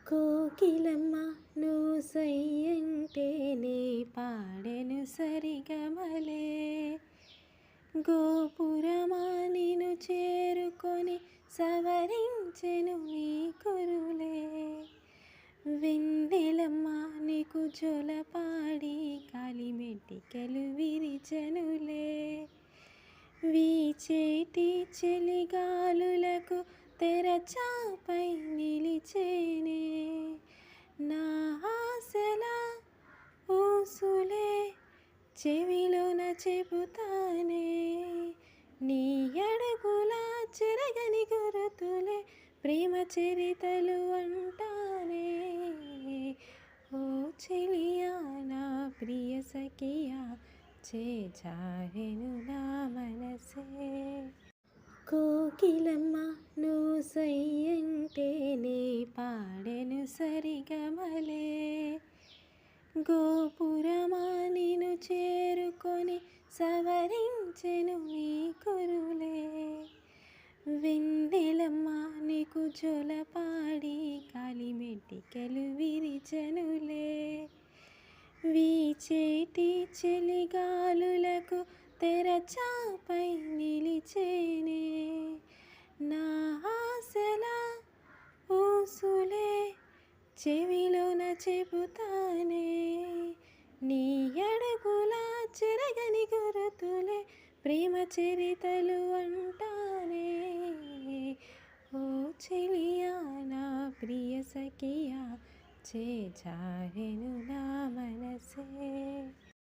కోకిలమ్మ నువ్వు సయ్యంటేనే పాడెను సరిగమలే. గోపురమా నిన్ను చేరుకొని సవరించెను నీ కురులే. వెన్నెలమ్మ నీకు జొలపాడి కాలిమెటికెలు విరిచెనులే. వీచేటి చలిగాలులకు తెరచాపై నిలిచేనే. నా ఆశల ఊసులే చెవిలోన చెబుతానే. నీ అడుగుల చెరగని గురుతులే ప్రేమ చరితలు అంటానే. ఓ చెలియా నా ప్రియ సఖియా చేజారెను నా మనసే. కోకిలమ్మ నువ్వు సయ్యంటేనే పాడెను సరిగమలే. గోపురమా నిన్ను చేరుకొని సవరించెను నీ కురులే. వెన్నెలమ్మ నీకు జొలపాడి కాలిమెటికెలు విరిచెనులే. వీచేటి చలిగాలులకు తెరచాపై నిలిచేనే. నా ఆశల ఊసులే చెవిలోన చెబుతానే. నీ అడుగుల చెరగని గురుతులే ప్రేమ చరితలు అంటానే. ఓ చెలియా నా ప్రియ సఖియా చేజారెను నా మనసే.